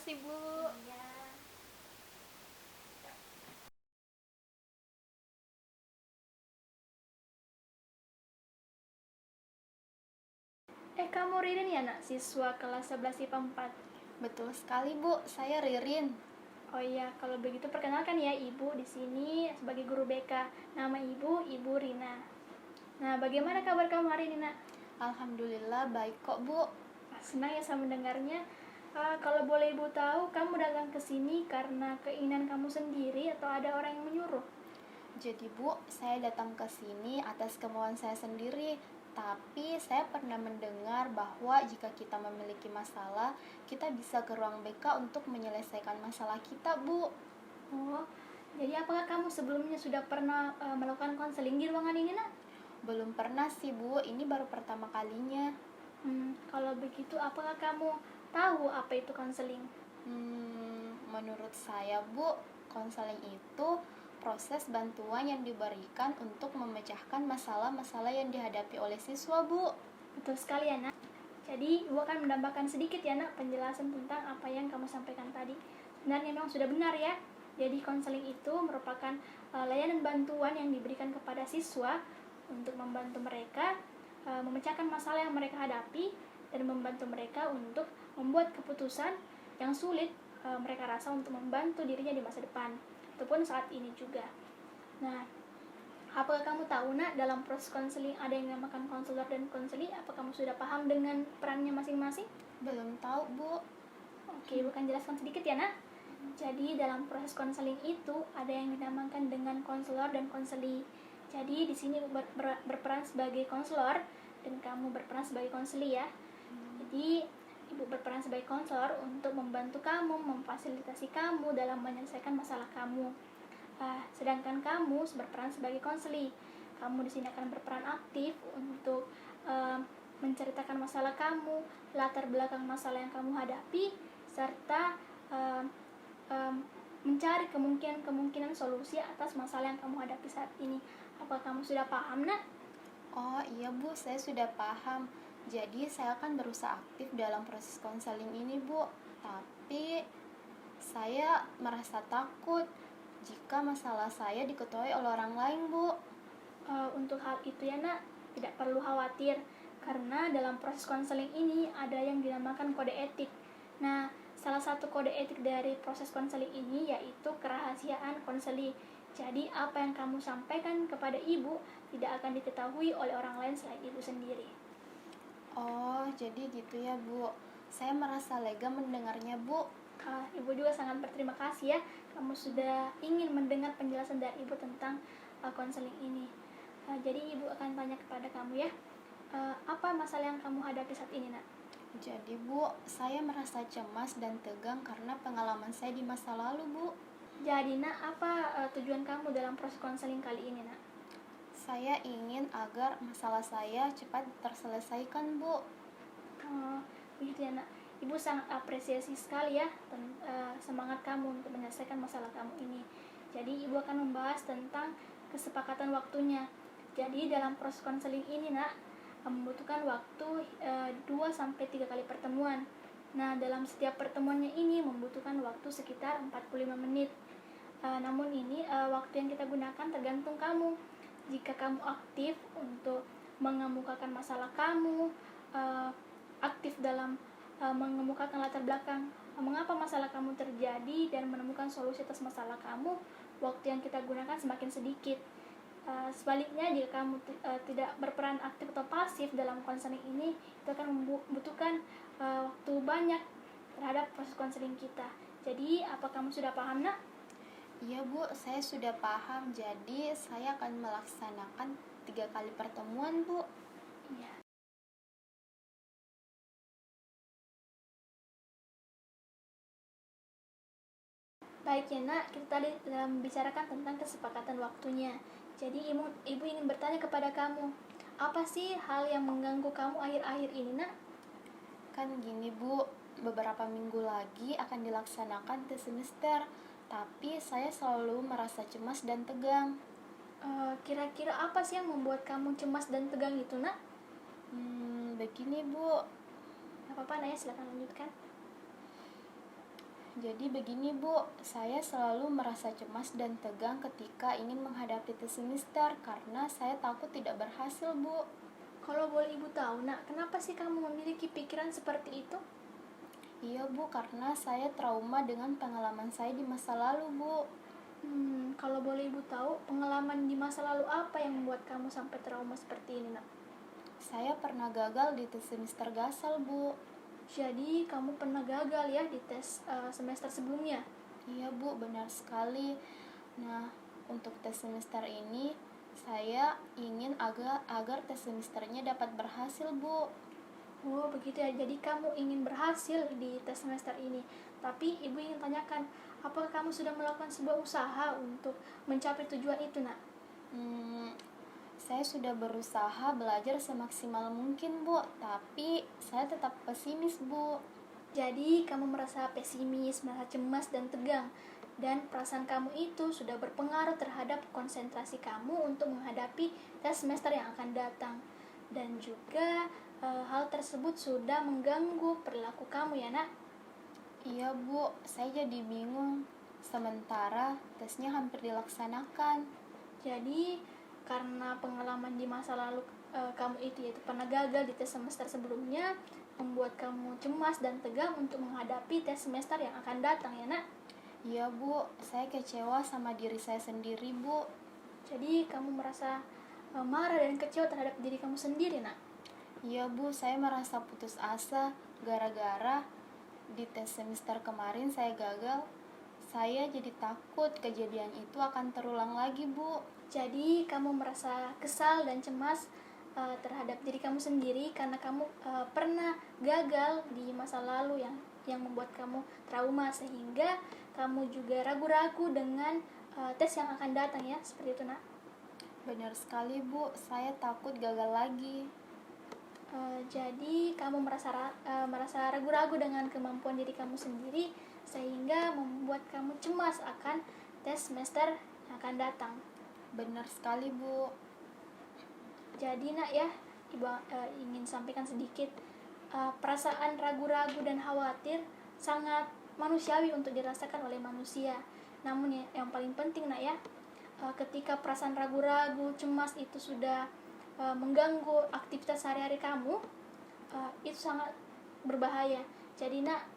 kasih, Bu. Iya. Kamu Ririn ya, Nak? Siswa kelas 11 IPA 4. Betul sekali, Bu. Saya Ririn. Oh iya, kalau begitu perkenalkan ya, Ibu di sini sebagai guru BK. Nama Ibu, Ibu Rina. Nah, bagaimana kabar kamu hari ini, Nak? Alhamdulillah baik kok, Bu. Senang ya saya mendengarnya. Kalau boleh Ibu tahu, kamu datang ke sini karena keinginan kamu sendiri atau ada orang yang menyuruh? Jadi, Bu, saya datang ke sini atas kemauan saya sendiri. Tapi saya pernah mendengar bahwa jika kita memiliki masalah, kita bisa ke ruang BK untuk menyelesaikan masalah kita, Bu. Oh, jadi apakah kamu sebelumnya sudah pernah melakukan konseling di ruangan ini, Nak? Belum pernah sih, Bu. Ini baru pertama kalinya. Kalau begitu, apakah kamu tahu apa itu konseling? Menurut saya, Bu, konseling itu proses bantuan yang diberikan untuk memecahkan masalah-masalah yang dihadapi oleh siswa, Bu. Betul sekali ya, Nak. Jadi, Ibu akan menambahkan sedikit ya, Nak, penjelasan tentang apa yang kamu sampaikan tadi. Sebenarnya memang sudah benar ya. Jadi, konseling itu merupakan layanan bantuan yang diberikan kepada siswa untuk membantu mereka memecahkan masalah yang mereka hadapi dan membantu mereka untuk membuat keputusan yang sulit mereka rasa untuk membantu dirinya di masa depan ataupun saat ini juga. Nah, apakah kamu tahu, Nak, dalam proses konseling ada yang dinamakan konselor dan konseli? Apa kamu sudah paham dengan perannya masing-masing? Belum tahu, Bu. Oke, bukan jelaskan sedikit ya, Nak. Jadi dalam proses konseling itu ada yang dinamakan dengan konselor dan konseli. Jadi di sini berperan sebagai konselor dan kamu berperan sebagai konseli ya. Jadi Ibu berperan sebagai konselor untuk membantu kamu, memfasilitasi kamu dalam menyelesaikan masalah kamu. Sedangkan kamu berperan sebagai konseli. Kamu di sini akan berperan aktif untuk menceritakan masalah kamu, latar belakang masalah yang kamu hadapi, serta mencari kemungkinan solusi atas masalah yang kamu hadapi saat ini. Apa kamu sudah paham, Nak? Oh iya, Bu, saya sudah paham. Jadi saya akan berusaha aktif dalam proses konseling ini, Bu. Tapi saya merasa takut jika masalah saya diketahui oleh orang lain, Bu. Untuk hal itu ya, Nak, tidak perlu khawatir karena dalam proses konseling ini ada yang dinamakan kode etik. Nah, salah satu kode etik dari proses konseling ini yaitu kerahasiaan konseli. Jadi apa yang kamu sampaikan kepada Ibu tidak akan diketahui oleh orang lain selain Ibu sendiri. Oh, jadi gitu ya, Bu. Saya merasa lega mendengarnya, Bu. Ibu juga sangat berterima kasih ya, kamu sudah ingin mendengar penjelasan dari Ibu tentang konseling ini. Jadi Ibu akan tanya kepada kamu ya, apa masalah yang kamu hadapi saat ini, Nak? Jadi, Bu, saya merasa cemas dan tegang karena pengalaman saya di masa lalu, Bu. Jadi, Nak, apa tujuan kamu dalam proses konseling kali ini, Nak? Saya ingin agar masalah saya cepat terselesaikan, Bu. Begitu ya, Nak. Ibu sangat apresiasi sekali ya semangat kamu untuk menyelesaikan masalah kamu ini. Jadi Ibu akan membahas tentang kesepakatan waktunya. Jadi dalam proses konseling ini, Nak, membutuhkan waktu 2-3 kali pertemuan. Nah, dalam setiap pertemuannya ini membutuhkan waktu sekitar 45 menit. Namun ini waktu yang kita gunakan tergantung kamu. Jika kamu aktif untuk mengemukakan masalah kamu, aktif dalam mengemukakan latar belakang mengapa masalah kamu terjadi dan menemukan solusi atas masalah kamu, waktu yang kita gunakan semakin sedikit. Sebaliknya, jika kamu tidak berperan aktif atau pasif dalam konseling ini, itu akan membutuhkan waktu banyak terhadap proses konseling kita. Jadi, apa kamu sudah paham, Nak? Iya, Bu, saya sudah paham. Jadi saya akan melaksanakan 3 kali pertemuan, Bu. Iya. Baik ya, Nak, kita tadi telah membicarakan tentang kesepakatan waktunya. Jadi ibu ingin bertanya kepada kamu, apa sih hal yang mengganggu kamu akhir-akhir ini, Nak? Kan gini, Bu, beberapa minggu lagi akan dilaksanakan tes semester, tapi saya selalu merasa cemas dan tegang. Kira-kira apa sih yang membuat kamu cemas dan tegang itu, Nak? Begini, Bu. Gak apa-apa, Nak, ya, silakan lanjutkan. Jadi begini Bu, saya selalu merasa cemas dan tegang ketika ingin menghadapi tes semester karena saya takut tidak berhasil Bu. Kalau boleh ibu tahu, nak, kenapa sih kamu memiliki pikiran seperti itu? Iya Bu, karena saya trauma dengan pengalaman saya di masa lalu Bu. Kalau boleh ibu tahu, pengalaman di masa lalu apa yang membuat kamu sampai trauma seperti ini, nak? Saya pernah gagal di tes semester gasal Bu. Jadi kamu pernah gagal ya di tes semester sebelumnya? Iya Bu, benar sekali. Nah, untuk tes semester ini saya ingin agar tes semesternya dapat berhasil Bu. Oh begitu ya, jadi kamu ingin berhasil di tes semester ini. Tapi ibu ingin tanyakan, apakah kamu sudah melakukan sebuah usaha untuk mencapai tujuan itu, nak? Saya sudah berusaha belajar semaksimal mungkin Bu, tapi saya tetap pesimis Bu. Jadi kamu merasa pesimis, merasa cemas dan tegang. Dan perasaan kamu itu sudah berpengaruh terhadap konsentrasi kamu untuk menghadapi tes semester yang akan datang. Dan juga hal tersebut sudah mengganggu perilaku kamu ya, nak? Iya Bu, saya jadi bingung. Sementara tesnya hampir dilaksanakan. Jadi karena pengalaman di masa lalu kamu itu yaitu pernah gagal di tes semester sebelumnya, membuat kamu cemas dan tegang untuk menghadapi tes semester yang akan datang ya, nak? Iya Bu, saya kecewa sama diri saya sendiri Bu. Jadi kamu merasa marah dan kecewa terhadap diri kamu sendiri, nak? Iya Bu, saya merasa putus asa gara-gara di tes semester kemarin saya gagal. Saya jadi takut kejadian itu akan terulang lagi Bu. Jadi kamu merasa kesal dan cemas terhadap diri kamu sendiri karena kamu pernah gagal di masa lalu yang membuat kamu trauma, sehingga kamu juga ragu-ragu dengan tes yang akan datang ya, seperti itu, nak? Benar sekali Bu, saya takut gagal lagi. Jadi kamu merasa ragu-ragu dengan kemampuan diri kamu sendiri, sehingga membuat kamu cemas akan tes semester yang akan datang. Benar sekali Bu. Jadi nak ya, ibu ingin sampaikan sedikit, perasaan ragu-ragu dan khawatir sangat manusiawi untuk dirasakan oleh manusia. Namun yang paling penting nak ya, ketika perasaan ragu-ragu, cemas itu sudah mengganggu aktivitas sehari-hari kamu, itu sangat berbahaya. Jadi nak,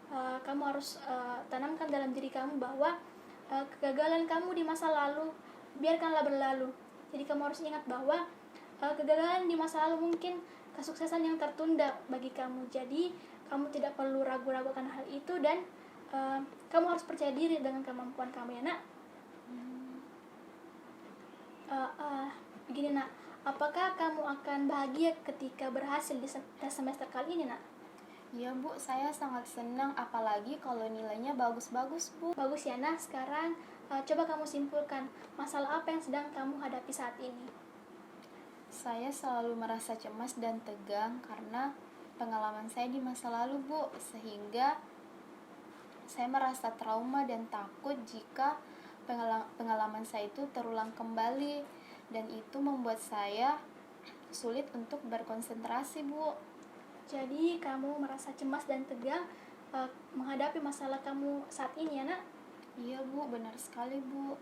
kamu harus tanamkan dalam diri kamu bahwa kegagalan kamu di masa lalu biarkanlah berlalu. Jadi kamu harus ingat bahwa kegagalan di masa lalu mungkin kesuksesan yang tertunda bagi kamu. Jadi kamu tidak perlu ragu-ragu akan hal itu, dan kamu harus percaya diri dengan kemampuan kamu ya, nak. Begini, nak, apakah kamu akan bahagia ketika berhasil di tes semester kali ini, nak? Iya Bu, saya sangat senang apalagi kalau nilainya bagus-bagus Bu. Bagus ya, nak. Sekarang coba kamu simpulkan masalah apa yang sedang kamu hadapi saat ini. Saya selalu merasa cemas dan tegang karena pengalaman saya di masa lalu Bu, sehingga saya merasa trauma dan takut jika pengalaman saya itu terulang kembali, dan itu membuat saya sulit untuk berkonsentrasi Bu. Jadi kamu merasa cemas dan tegang menghadapi masalah kamu saat ini ya, nak? Iya Bu, benar sekali Bu.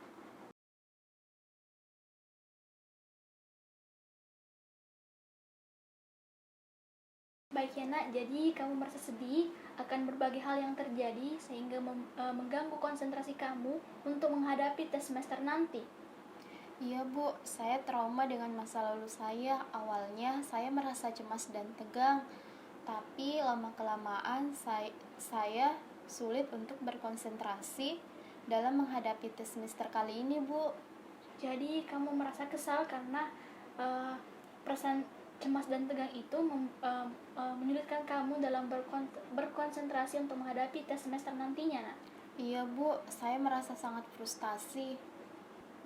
Baik ya, nak, jadi kamu merasa sedih akan berbagai hal yang terjadi sehingga mengganggu konsentrasi kamu untuk menghadapi tes semester nanti. Iya Bu, saya trauma dengan masa lalu saya. Awalnya saya merasa cemas dan tegang, tapi lama-kelamaan saya sulit untuk berkonsentrasi dalam menghadapi tes semester kali ini Bu. Jadi kamu merasa kesal karena perasaan cemas dan tegang itu menyulitkan kamu dalam berkonsentrasi untuk menghadapi tes semester nantinya, nak. Iya Bu, saya merasa sangat frustasi.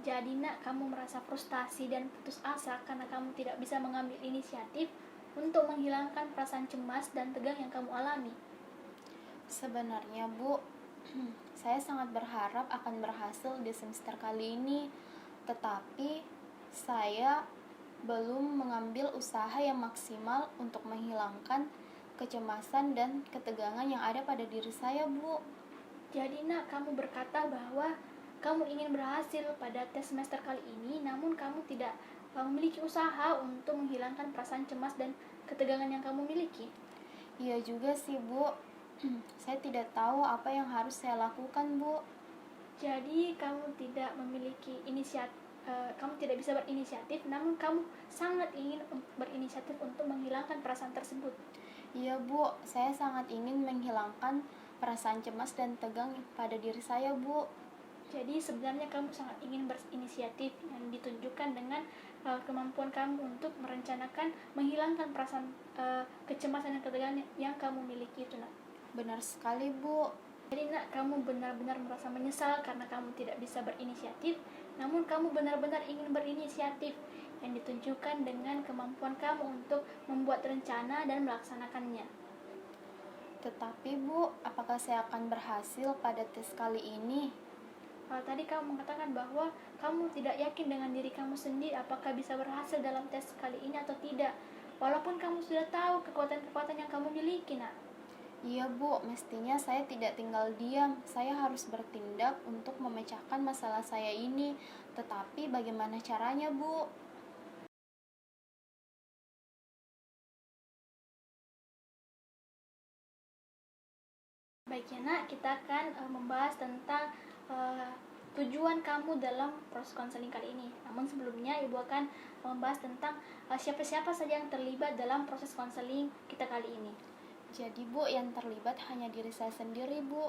Jadi nak, kamu merasa frustasi dan putus asa karena kamu tidak bisa mengambil inisiatif untuk menghilangkan perasaan cemas dan tegang yang kamu alami. Sebenarnya Bu, saya sangat berharap akan berhasil di semester kali ini, tetapi saya belum mengambil usaha yang maksimal untuk menghilangkan kecemasan dan ketegangan yang ada pada diri saya Bu. Jadi nak, kamu berkata bahwa kamu ingin berhasil pada tes semester kali ini, namun kamu tidak memiliki usaha untuk menghilangkan perasaan cemas dan ketegangan yang kamu miliki. Iya juga sih, Bu. Saya tidak tahu apa yang harus saya lakukan, Bu. Jadi kamu tidak memiliki kamu tidak bisa berinisiatif, namun kamu sangat ingin berinisiatif untuk menghilangkan perasaan tersebut. Iya, Bu. Saya sangat ingin menghilangkan perasaan cemas dan tegang pada diri saya, Bu. Jadi sebenarnya kamu sangat ingin berinisiatif yang ditunjukkan dengan kemampuan kamu untuk merencanakan menghilangkan perasaan kecemasan dan ketegangan yang kamu miliki itu, nak. Benar sekali, Bu. Jadi nak, kamu benar-benar merasa menyesal karena kamu tidak bisa berinisiatif, namun kamu benar-benar ingin berinisiatif yang ditunjukkan dengan kemampuan kamu untuk membuat rencana dan melaksanakannya. Tetapi, Bu, apakah saya akan berhasil pada tes kali ini? Tadi kamu mengatakan bahwa kamu tidak yakin dengan diri kamu sendiri apakah bisa berhasil dalam tes kali ini atau tidak, walaupun kamu sudah tahu kekuatan-kekuatan yang kamu miliki, nak. Iya, Bu, mestinya saya tidak tinggal diam. Saya harus bertindak untuk memecahkan masalah saya ini. Tetapi bagaimana caranya, Bu? Baiknya nak, kita akan membahas tentang tujuan kamu dalam proses konseling kali ini. Namun sebelumnya ibu akan membahas tentang siapa-siapa saja yang terlibat dalam proses konseling kita kali ini. Jadi, Bu, yang terlibat hanya diri saya sendiri, Bu.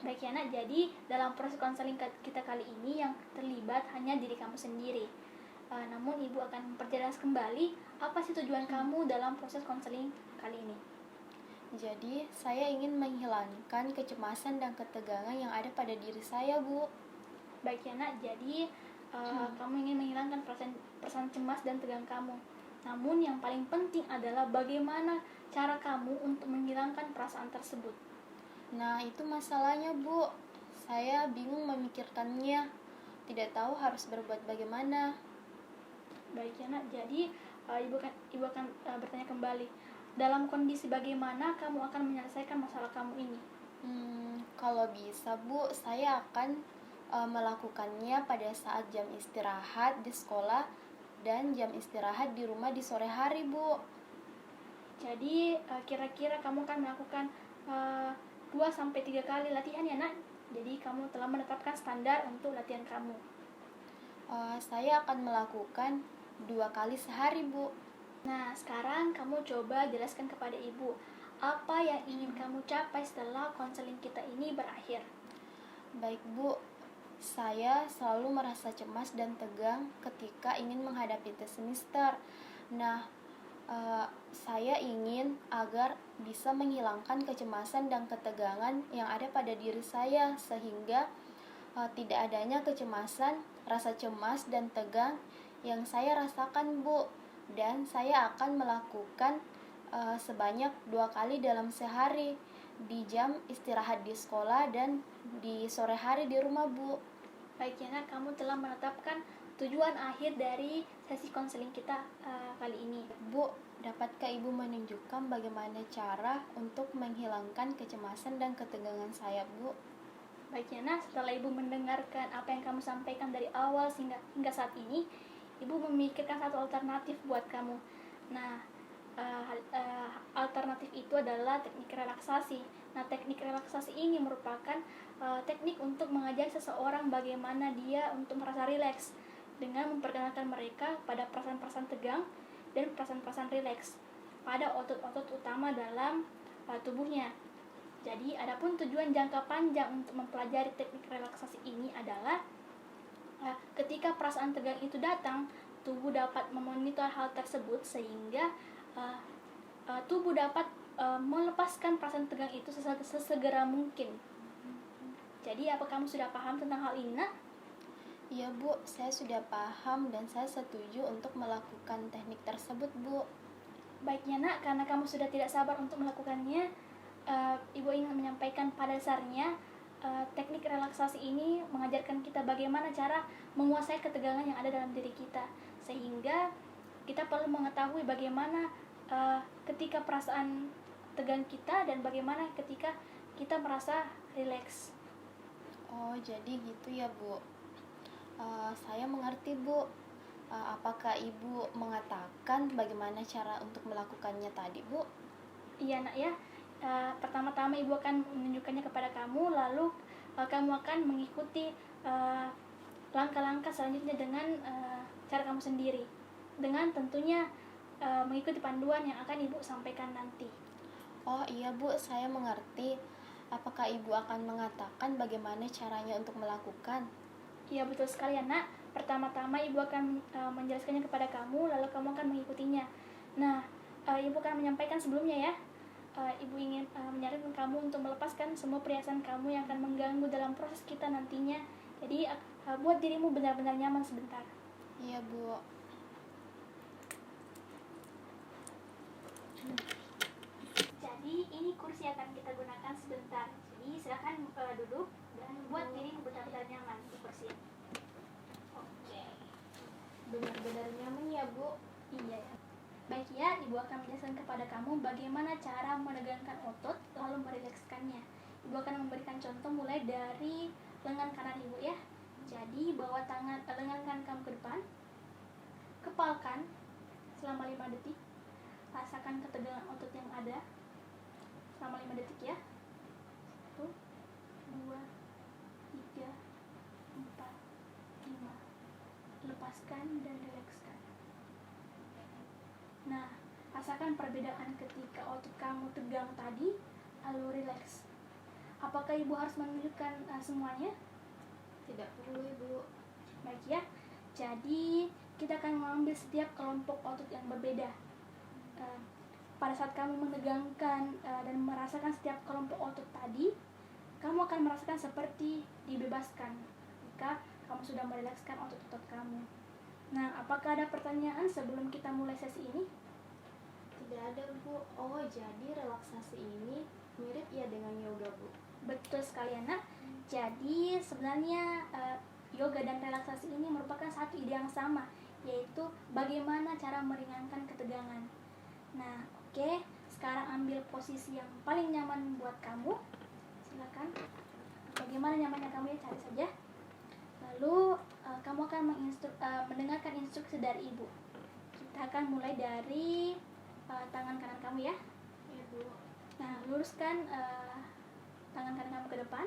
Baik ya nak, jadi dalam proses konseling kita kali ini yang terlibat hanya diri kamu sendiri. Namun ibu akan memperjelas kembali apa sih tujuan kamu dalam proses konseling kali ini. Jadi, saya ingin menghilangkan kecemasan dan ketegangan yang ada pada diri saya, Bu. Baik ya nak, jadi kamu ingin menghilangkan perasaan cemas dan tegang kamu. Namun yang paling penting adalah bagaimana cara kamu untuk menghilangkan perasaan tersebut. Nah, itu masalahnya, Bu. Saya bingung memikirkannya. Tidak tahu harus berbuat bagaimana. Baik ya nak, jadi ibu akan bertanya kembali. Dalam kondisi bagaimana kamu akan menyelesaikan masalah kamu ini? Kalau bisa, Bu, saya akan melakukannya pada saat jam istirahat di sekolah dan jam istirahat di rumah di sore hari, Bu. Jadi kira-kira kamu akan melakukan 2-3 kali latihan ya nak. Jadi kamu telah menetapkan standar untuk latihan kamu. Saya akan melakukan 2 kali sehari, Bu. Nah, sekarang kamu coba jelaskan kepada ibu apa yang ingin kamu capai setelah konseling kita ini berakhir. Baik, Bu. Saya selalu merasa cemas dan tegang ketika ingin menghadapi tes semester. Nah, saya ingin agar bisa menghilangkan kecemasan dan ketegangan yang ada pada diri saya sehingga tidak adanya kecemasan, rasa cemas dan tegang yang saya rasakan, Bu. Dan saya akan melakukan sebanyak 2 kali dalam sehari di jam istirahat di sekolah dan di sore hari di rumah, Bu. Baiknya kamu telah menetapkan tujuan akhir dari sesi konseling kita kali ini. Bu, dapatkah Ibu menunjukkan bagaimana cara untuk menghilangkan kecemasan dan ketegangan saya, Bu? Baiknya setelah Ibu mendengarkan apa yang kamu sampaikan dari awal hingga saat ini, Ibu memikirkan satu alternatif buat kamu. Nah, alternatif itu adalah teknik relaksasi. Nah, teknik relaksasi ini merupakan teknik untuk mengajak seseorang bagaimana dia untuk merasa rileks dengan memperkenalkan mereka pada perasaan-perasaan tegang dan perasaan-perasaan rileks pada otot-otot utama dalam tubuhnya. Jadi, adapun tujuan jangka panjang untuk mempelajari teknik relaksasi ini adalah ketika perasaan tegang itu datang, tubuh dapat memonitor hal tersebut sehingga tubuh dapat melepaskan perasaan tegang itu sesegera mungkin. Jadi, apa kamu sudah paham tentang hal ini, nak? Iya, Bu, saya sudah paham dan saya setuju untuk melakukan teknik tersebut, Bu. Baiknya, nak, karena kamu sudah tidak sabar untuk melakukannya, Ibu ingin menyampaikan pada dasarnya teknik relaksasi ini mengajarkan kita bagaimana cara menguasai ketegangan yang ada dalam diri kita, sehingga kita perlu mengetahui bagaimana ketika perasaan tegang kita dan bagaimana ketika kita merasa rileks. Oh, jadi gitu ya, Bu. Saya mengerti, Bu. Apakah Ibu mengatakan bagaimana cara untuk melakukannya tadi, Bu? Iya nak ya. Pertama-tama ibu akan menunjukkannya kepada kamu, lalu kamu akan mengikuti langkah-langkah selanjutnya dengan cara kamu sendiri, dengan tentunya mengikuti panduan yang akan ibu sampaikan nanti. Oh iya, Bu, saya mengerti. Apakah Ibu akan mengatakan bagaimana caranya untuk melakukan? Iya betul sekali ya nak. Pertama-tama ibu akan menjelaskannya kepada kamu, lalu kamu akan mengikutinya. Nah, ibu akan menyampaikan sebelumnya ya. Ibu ingin menyarankan kamu untuk melepaskan semua perhiasan kamu yang akan mengganggu dalam proses kita nantinya. Jadi buat dirimu benar-benar nyaman sebentar. Iya, Bu. Jadi ini kursi akan kita gunakan sebentar. Jadi silakan duduk dan buat dirimu benar-benar nyaman di kursi ini. Oke. Benar-benar nyaman ya, Bu. Iya ya. Baik ya, ibu akan menjelaskan kepada kamu bagaimana cara menegangkan otot lalu merilekskannya. Ibu akan memberikan contoh mulai dari lengan kanan ibu ya. Jadi bawa lengan kanan kamu ke depan, kepalkan selama 5 detik. Rasakan ketegangan otot yang ada selama 5 detik ya. 1, 2, 3, 4, 5. Lepaskan dan rilekskan. Nah, rasakan perbedaan ketika otot kamu tegang tadi lalu rileks. Apakah ibu harus menunjukkan semuanya? Tidak perlu, Ibu. Baik ya. Jadi kita akan mengambil setiap kelompok otot yang berbeda. Pada saat kamu menegangkan dan merasakan setiap kelompok otot tadi, kamu akan merasakan seperti dibebaskan jika kamu sudah merilekskan otot-otot kamu. Nah, apakah ada pertanyaan sebelum kita mulai sesi ini? Tidak ada, Bu. Oh, jadi relaksasi ini mirip ya dengan yoga, Bu? Betul sekali anak. Jadi sebenarnya yoga dan relaksasi ini merupakan satu ide yang sama, yaitu bagaimana cara meringankan ketegangan. Nah, oke. Sekarang ambil posisi yang paling nyaman buat kamu. Silakan. Bagaimana nyamannya kamu ya, cari saja. Lalu kamu akan mendengarkan instruksi dari ibu. Kita akan mulai dari tangan kanan kamu ya. Iya, Bu. Nah, luruskan tangan kanan kamu ke depan.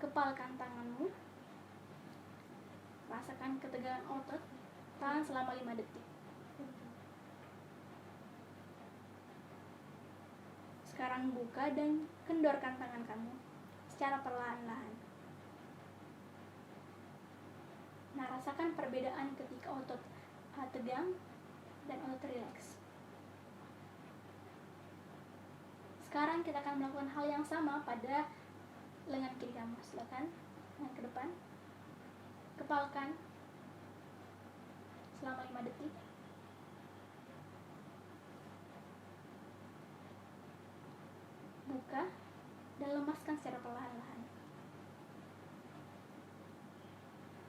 Kepalkan tanganmu. Rasakan ketegangan otot. Tahan selama 5 detik. Sekarang buka dan kendorkan tangan kamu secara perlahan-lahan. Nah, rasakan perbedaan ketika otot tegang dan otot rileks. Sekarang kita akan melakukan hal yang sama pada lengan kiri kamu. Silakan, lengan ke depan. Kepalkan selama 5 detik. Buka dan lemaskan secara perlahan-lahan.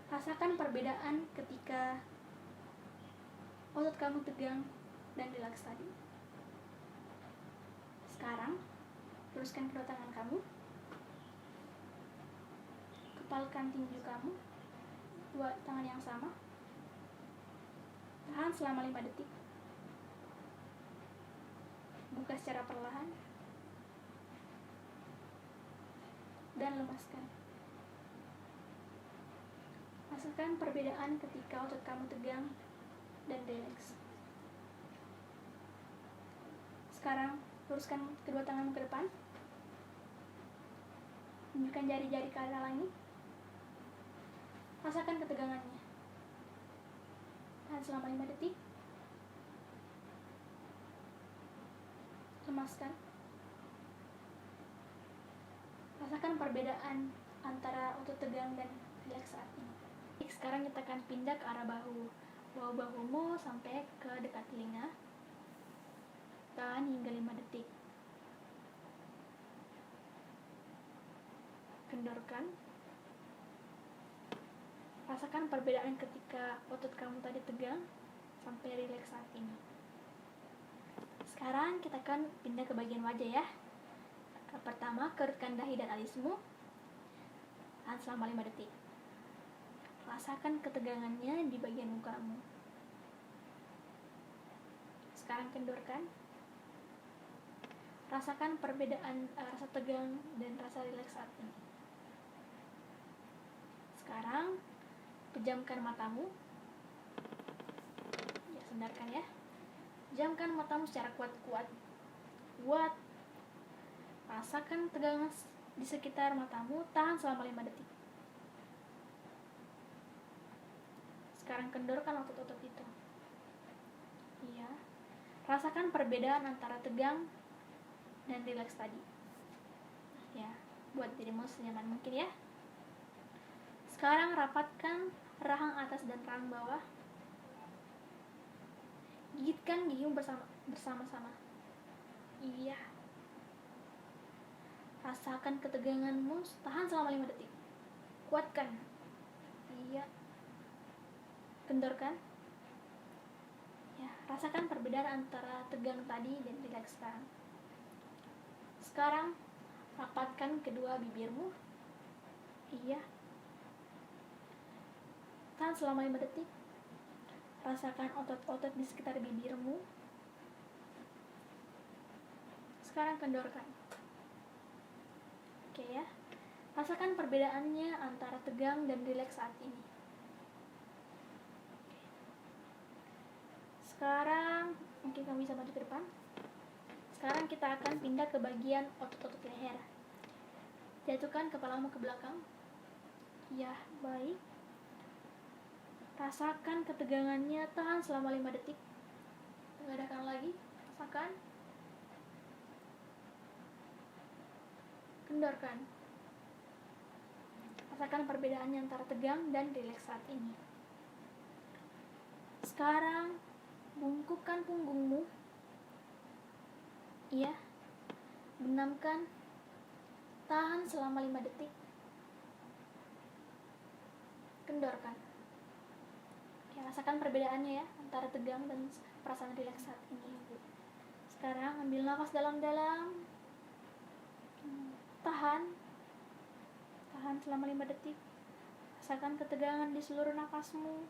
Rasakan perbedaan ketika otot kamu tegang dan rileks tadi. Sekarang, luruskan kedua tangan kamu. Kepalkan tinju kamu. Dua tangan yang sama. Tahan selama 5 detik. Buka secara perlahan. Dan lemaskan. Rasakan perbedaan ketika otot kamu tegang dan rileks. Sekarang, luruskan kedua tanganmu ke depan. Tunjukkan jari-jari ke arah langit. Rasakan ketegangannya. Tahan selama 5 detik. Lemaskan. Rasakan perbedaan antara otot tegang dan rileks saat ini. Sekarang kita akan pindah ke arah bahu. Bawa bahumu sampai ke dekat telinga. Tahan hingga 5 detik. Kendorkan. Rasakan perbedaan ketika otot kamu tadi tegang sampai rileks saat ini. Sekarang kita akan pindah ke bagian wajah ya. Pertama, kerutkan dahi dan alismu. Tahan selama 5 detik. Rasakan ketegangannya di bagian mukamu. Sekarang kendorkan. Rasakan perbedaan rasa tegang dan rasa rileks saat ini. Sekarang pejamkan matamu. Ya, sandarkan ya. Pejamkan matamu secara kuat-kuat. Kuat. Rasakan tegangan di sekitar matamu. Tahan selama 5 detik. Sekarang kendorkan otot-otot itu. Iya. Rasakan perbedaan antara tegang dan rileks tadi. Ya, buat dirimu senyaman mungkin ya. Sekarang rapatkan rahang atas dan rahang bawah. Gigitkan gigimu bersama-sama. Iya. Rasakan keteganganmu, tahan selama 5 detik. Kuatkan. Iya. Kendorkan. Ya, rasakan perbedaan antara tegang tadi dan rileks sekarang. Sekarang rapatkan kedua bibirmu. Iya. Tahan selama 5 detik. Rasakan otot-otot di sekitar bibirmu. Sekarang kendorkan. Oke ya. Rasakan perbedaannya antara tegang dan rileks saat ini. Sekarang mungkin kamu bisa maju ke depan. Sekarang kita akan pindah ke bagian otot-otot leher. Jatuhkan kepalamu ke belakang. Ya, baik. Rasakan ketegangannya, tahan selama 5 detik. Tengadahkan lagi. Rasakan. Kendorkan. Rasakan perbedaannya antara tegang dan rileks saat ini. Sekarang bungkukkan punggungmu. Iya. Benamkan. Tahan selama 5 detik. Kendorkan. Oke, rasakan perbedaannya ya antara tegang dan perasaan rileks saat ini. Sekarang ambil nafas dalam-dalam. Tahan selama 5 detik. Rasakan ketegangan di seluruh nafasmu.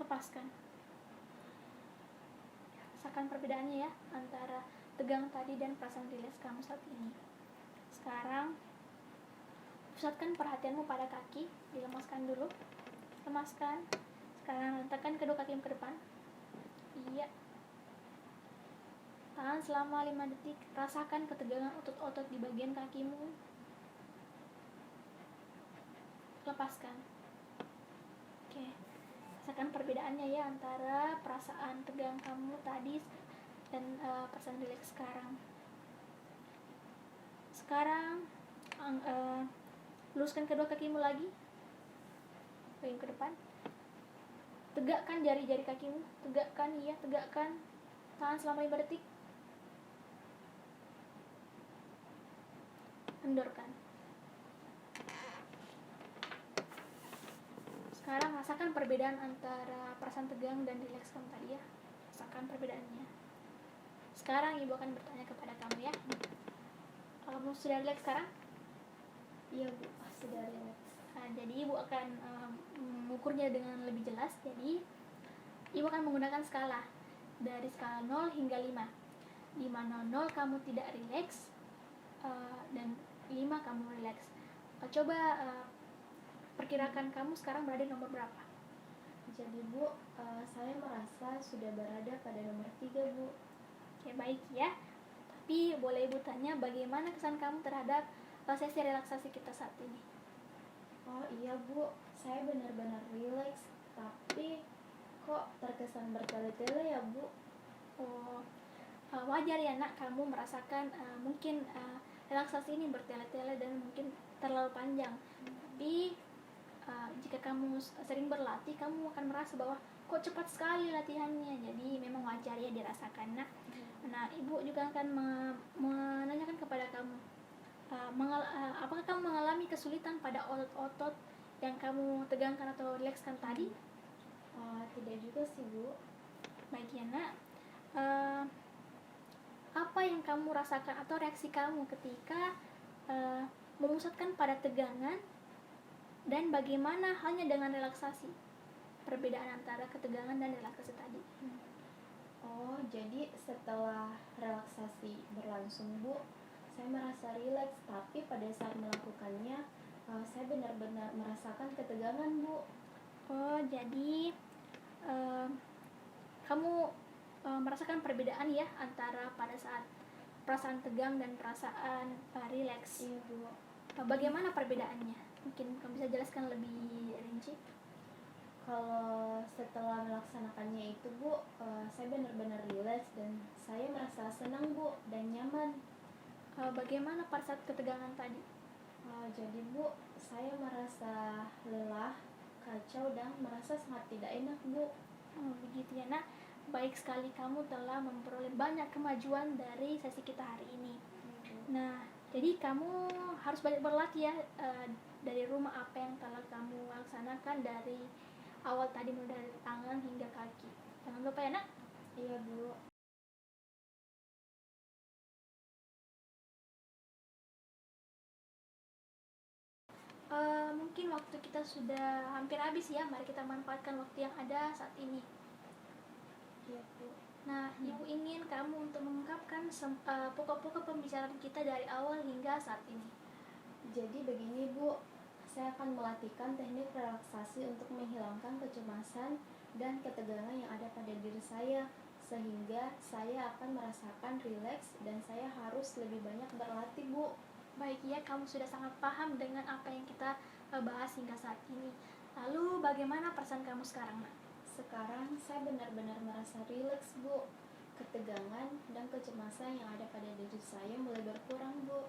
Lepaskan. Rasakan perbedaannya ya antara tegang tadi dan perasaan rileks kamu saat ini. Sekarang pusatkan perhatianmu pada kaki. Dilemaskan dulu. Lemaskan. Sekarang letakkan kedua kakimu ke depan. Iya. Tahan selama 5 detik. Rasakan ketegangan otot-otot di bagian kakimu. Lepaskan. Oke. Rasakan perbedaannya ya antara perasaan tegang kamu tadi dan perasaan rileks sekarang. Sekarang luruskan kedua kakimu lagi. Bagian ke depan. Tegakkan jari-jari kakimu. Tegakkan, iya, tegakkan. Tahan selama 5 detik. Kendorkan. Sekarang rasakan perbedaan antara perasaan tegang dan rileks kamu tadi ya. Rasakan perbedaannya. Sekarang ibu akan bertanya kepada kamu ya. Kamu sudah rileks sekarang? Iya bu, sudah rileks. Jadi ibu akan mengukurnya dengan lebih jelas. Jadi ibu akan menggunakan skala dari skala 0 hingga 5, di mana 0 kamu tidak rileks dan 5 kamu rileks. Coba perkirakan kamu sekarang berada di nomor berapa? Jadi bu, saya merasa sudah berada pada nomor 3 bu. Oke, baik ya. Tapi boleh ibu tanya bagaimana kesan kamu terhadap sesi relaksasi kita saat ini? Oh iya bu, saya benar-benar rileks, tapi kok terkesan bertele-tele ya bu? Oh, wajar ya nak, kamu merasakan mungkin relaksasi ini bertele-tele dan mungkin terlalu panjang. Tapi jika kamu sering berlatih, kamu akan merasa bahwa kok cepat sekali latihannya. Jadi memang wajar ya dirasakan nak. Nah, ibu juga akan menanyakan kepada kamu, apakah kamu mengalami kesulitan pada otot-otot yang kamu tegangkan atau rilekskan tadi? Tidak juga sih bu. Baik ya nak. Apa yang kamu rasakan atau reaksi kamu ketika memusatkan pada tegangan, dan bagaimana halnya dengan relaksasi? Perbedaan antara ketegangan dan relaksasi tadi. Oh, jadi setelah relaksasi berlangsung, Bu, saya merasa rileks, tapi pada saat melakukannya, saya benar-benar merasakan ketegangan, Bu. Oh, jadi kamu merasakan perbedaan ya antara pada saat perasaan tegang dan perasaan rileks. Iya, Bu. Bagaimana perbedaannya? Mungkin kamu bisa jelaskan lebih rinci? Kalau setelah melaksanakannya itu, Bu, saya benar-benar rileks dan saya merasa senang, Bu, dan nyaman. Bagaimana pada saat ketegangan tadi? Jadi, Bu, saya merasa lelah, kacau, dan merasa sangat tidak enak, Bu. Begitu ya nak. Baik sekali, kamu telah memperoleh banyak kemajuan dari sesi kita hari ini. Nah, jadi kamu harus banyak berlatih ya dari rumah, apa yang telah kamu laksanakan dari awal tadi, mulai dari tangan hingga kaki. Jangan lupa ya nak. Iya, Bu. Mungkin waktu kita sudah hampir habis ya. Mari kita manfaatkan waktu yang ada saat ini. Iya, Bu. Nah, Ibu ingin kamu untuk mengungkapkan pokok-pokok pembicaraan kita dari awal hingga saat ini. Jadi begini, Bu, saya akan melatihkan teknik relaksasi untuk menghilangkan kecemasan dan ketegangan yang ada pada diri saya, sehingga saya akan merasakan rileks dan saya harus lebih banyak berlatih, Bu. Baik ya, kamu sudah sangat paham dengan apa yang kita bahas hingga saat ini. Lalu bagaimana perasaan kamu sekarang, nak? Sekarang saya benar-benar merasa rileks, Bu. Ketegangan dan kecemasan yang ada pada diri saya mulai berkurang, Bu.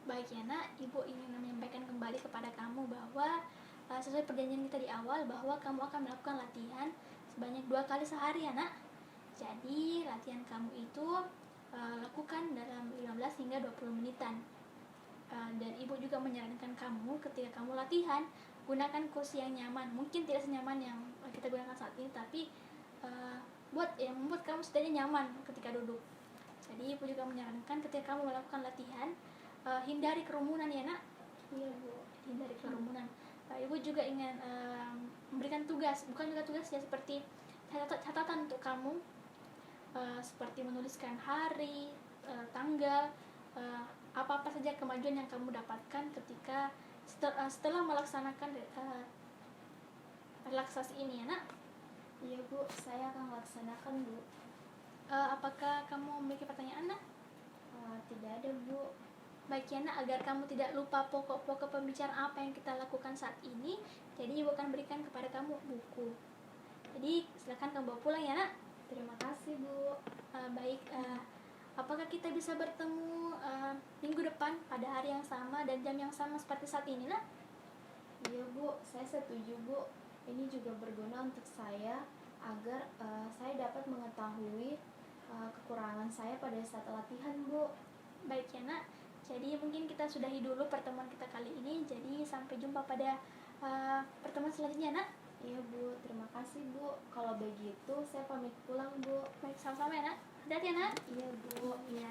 Baik ya nak, Ibu ingin menyampaikan kembali kepada kamu bahwa sesuai perjanjian kita di awal, bahwa kamu akan melakukan latihan sebanyak 2 kali sehari ya nak. Jadi latihan kamu itu lakukan dalam 15 hingga 20 menitan. Dan Ibu juga menyarankan kamu ketika kamu latihan, gunakan kursi yang nyaman. Mungkin tidak senyaman yang kita gunakan saat ini, tapi buat yang membuat kamu setidaknya nyaman ketika duduk. Jadi Ibu juga menyarankan ketika kamu melakukan latihan, hindari kerumunan ya nak. Iya, Bu. Hindari kerumunan. Ibu juga ingin memberikan tugas, bukan juga tugas ya, seperti catatan untuk kamu, seperti menuliskan hari, tanggal, apa-apa saja kemajuan yang kamu dapatkan ketika setelah melaksanakan relaksasi ini ya nak. Iya, Bu, saya akan laksanakan, Bu. Apakah kamu memiliki pertanyaan nak? Tidak ada, Bu. Baik ya nak, agar kamu tidak lupa pokok-pokok pembicaraan apa yang kita lakukan saat ini, jadi Ibu akan berikan kepada kamu buku. Jadi silakan kamu bawa pulang ya nak. Terima kasih, Bu. Baik, apakah kita bisa bertemu minggu depan pada hari yang sama dan jam yang sama seperti saat ini nak? Iya, Bu, saya setuju, Bu. Ini juga berguna untuk saya agar saya dapat mengetahui kekurangan saya pada saat latihan, Bu. Baik ya nak, jadi mungkin kita sudahi dulu pertemuan kita kali ini. Jadi sampai jumpa pada pertemuan selanjutnya nak. Iya, Bu, terima kasih, Bu. Kalau begitu saya pamit pulang, Bu. Baik, sama-sama ya nak. Hati-hati ya nak. Iya, Bu. Iya.